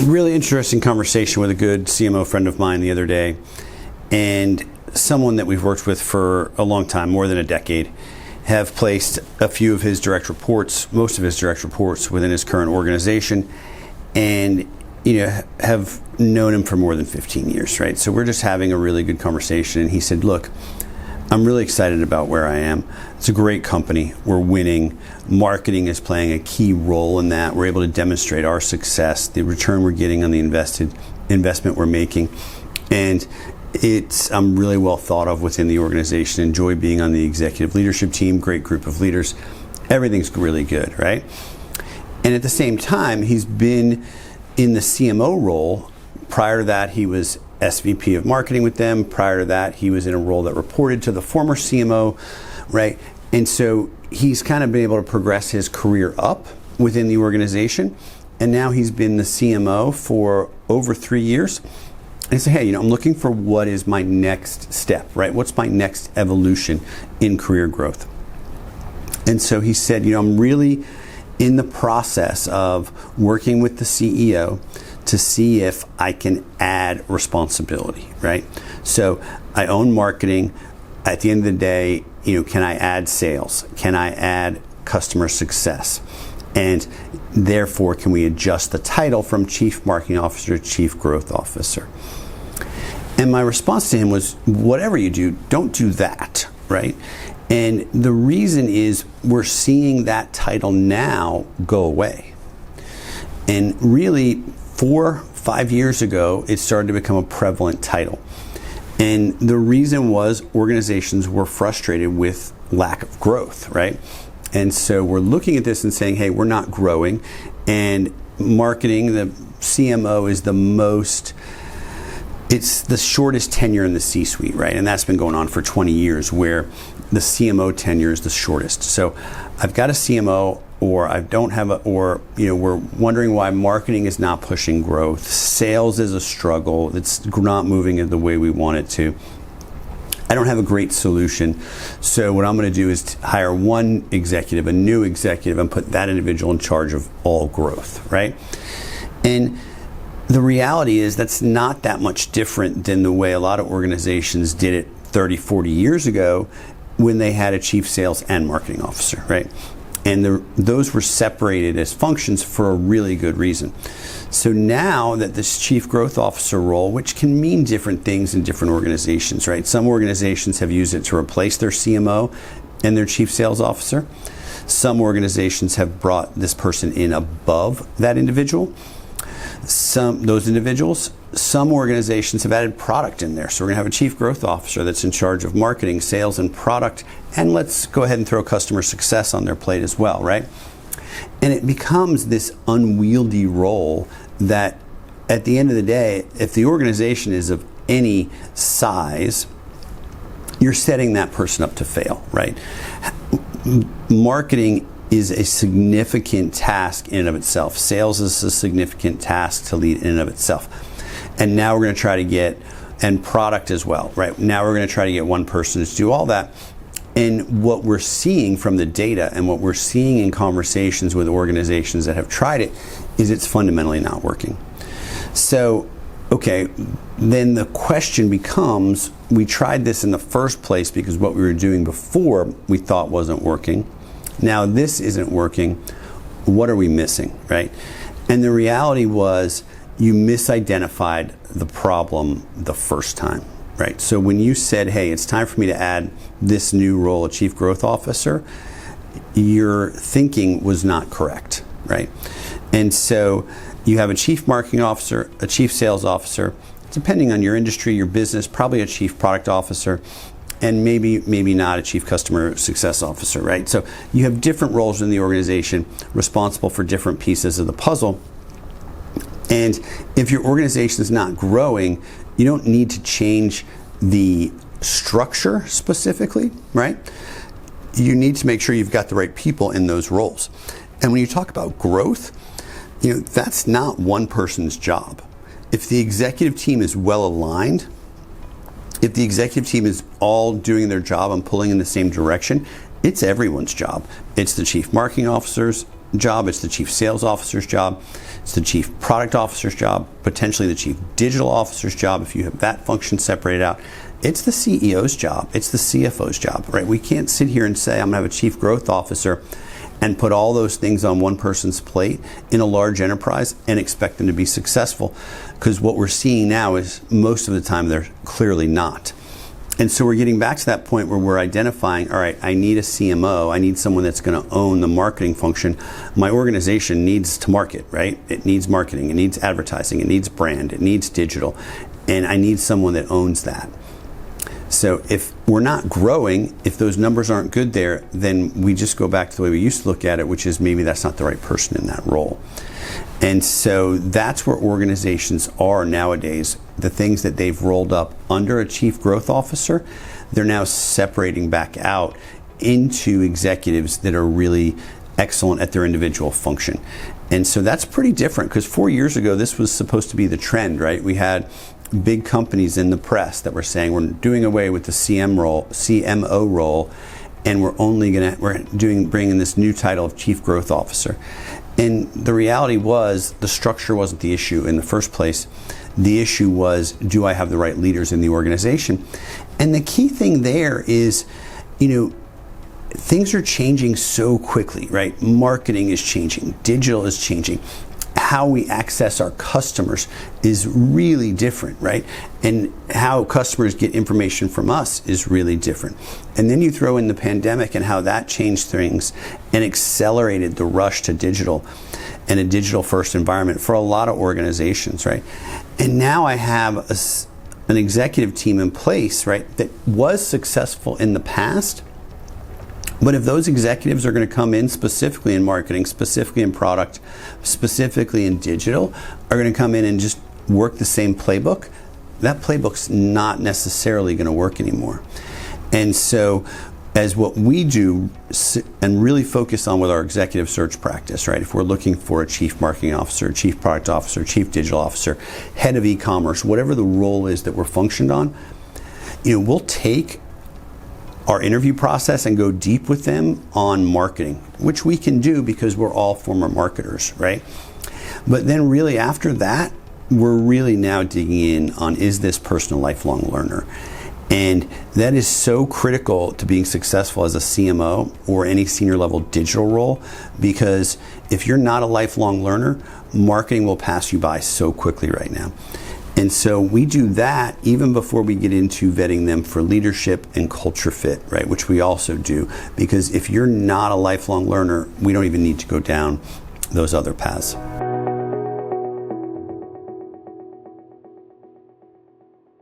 really interesting conversation with a good CMO friend of mine the other day, and someone that we've worked with for a long time, more than a decade, have placed a few of his direct reports, most of his direct reports within his current organization, and have known him for more than 15 years, right? So we're just having a really good conversation, and he said, look, I'm really excited about where I am. It's a great company. We're winning. Marketing is playing a key role in that. We're able to demonstrate our success, the return we're getting on the investment we're making. And I'm really well thought of within the organization. Enjoy being on the executive leadership team, great group of leaders. Everything's really good, right? And at the same time, he's been in the CMO role. Prior to that, he was SVP of marketing with them. Prior to that, he was in a role that reported to the former CMO, right? And so he's kind of been able to progress his career up within the organization. And now he's been the CMO for over 3 years. And he said, hey, I'm looking for what is my next step, right? What's my next evolution in career growth? And so he said, I'm really in the process of working with the CEO to see if I can add responsibility, right? So I own marketing. At the end of the day, can I add sales? Can I add customer success? And therefore, can we adjust the title from Chief Marketing Officer to Chief Growth Officer? And my response to him was, whatever you do, don't do that, right? And the reason is we're seeing that title now go away. And really, 4-5 years ago, it started to become a prevalent title. And the reason was organizations were frustrated with lack of growth, right? And so we're looking at this and saying, hey, we're not growing. And marketing, the CMO is it's the shortest tenure in the C-suite, right? And that's been going on for 20 years, where the CMO tenure is the shortest. So I've got a CMO, or I don't have we're wondering why marketing is not pushing growth. Sales is a struggle. It's not moving the way we want it to. I don't have a great solution. So what I'm going to do is hire one executive, a new executive, and put that individual in charge of all growth, right? And the reality is that's not that much different than the way a lot of organizations did it 30, 40 years ago when they had a chief sales and marketing officer, right? And those were separated as functions for a really good reason. So now that this chief growth officer role, which can mean different things in different organizations, right? Some organizations have used it to replace their CMO and their chief sales officer. Some organizations have brought this person in above that individual. Some organizations have added product in there. So we're going to have a chief growth officer that's in charge of marketing, sales, and product. And let's go ahead and throw customer success on their plate as well, right? And it becomes this unwieldy role that at the end of the day, if the organization is of any size, you're setting that person up to fail, right? Marketing is a significant task in and of itself. Sales is a significant task to lead in and of itself. And now we're going to try to get, and product as well, right? Now we're going to try to get one person to do all that. And what we're seeing from the data and what we're seeing in conversations with organizations that have tried it is it's fundamentally not working. So, okay, then the question becomes, we tried this in the first place because what we were doing before we thought wasn't working. Now this isn't working. What are we missing, right? And the reality was you misidentified the problem the first time, right? So when you said, hey, it's time for me to add this new role, a chief growth officer, your thinking was not correct, right? And so you have a chief marketing officer, a chief sales officer, depending on your industry, your business, probably a chief product officer, and maybe not a chief customer success officer, right? So you have different roles in the organization responsible for different pieces of the puzzle. And if your organization is not growing, you don't need to change the structure specifically, right? You need to make sure you've got the right people in those roles. And when you talk about growth, that's not one person's job. If the executive team is well aligned, if the executive team is all doing their job and pulling in the same direction, it's everyone's job. It's the chief marketing officers, job, it's the chief sales officer's job, it's the chief product officer's job, potentially the chief digital officer's job if you have that function separated out. It's the CEO's job, it's the CFO's job, right? We can't sit here and say, I'm gonna have a chief growth officer and put all those things on one person's plate in a large enterprise and expect them to be successful, because what we're seeing now is most of the time they're clearly not. And so we're getting back to that point where we're identifying, all right, I need a CMO, I need someone that's gonna own the marketing function. My organization needs to market, right? It needs marketing, it needs advertising, it needs brand, it needs digital, and I need someone that owns that. So if we're not growing, if those numbers aren't good there, then we just go back to the way we used to look at it, which is maybe that's not the right person in that role. And so that's where organizations are nowadays. The things that they've rolled up under a chief growth officer, they're now separating back out into executives that are really excellent at their individual function. And so that's pretty different, because 4 years ago, this was supposed to be the trend, right? We had big companies in the press that were saying we're doing away with the CMO role, and we're bringing this new title of chief growth officer. And the reality was the structure wasn't the issue in the first place. The issue was, do I have the right leaders in the organization? And the key thing there is, things are changing so quickly, right? Marketing is changing, digital is changing. How we access our customers is really different, right? And how customers get information from us is really different. And then you throw in the pandemic and how that changed things and accelerated the rush to digital and a digital first environment for a lot of organizations, right? And now I have an executive team in place, right, that was successful in the past. But if those executives are going to come in specifically in marketing, specifically in product, specifically in digital, are going to come in and just work the same playbook, that playbook's not necessarily going to work anymore. And so as what we do and really focus on with our executive search practice, right? If we're looking for a chief marketing officer, chief product officer, chief digital officer, head of e-commerce, whatever the role is that we're functioned on, we'll take our interview process and go deep with them on marketing, which we can do because we're all former marketers, right? But then really after that, we're really now digging in on, is this person a lifelong learner? And that is so critical to being successful as a CMO or any senior level digital role, because if you're not a lifelong learner, marketing will pass you by so quickly right now. And so we do that even before we get into vetting them for leadership and culture fit, right? Which we also do, because if you're not a lifelong learner, we don't even need to go down those other paths.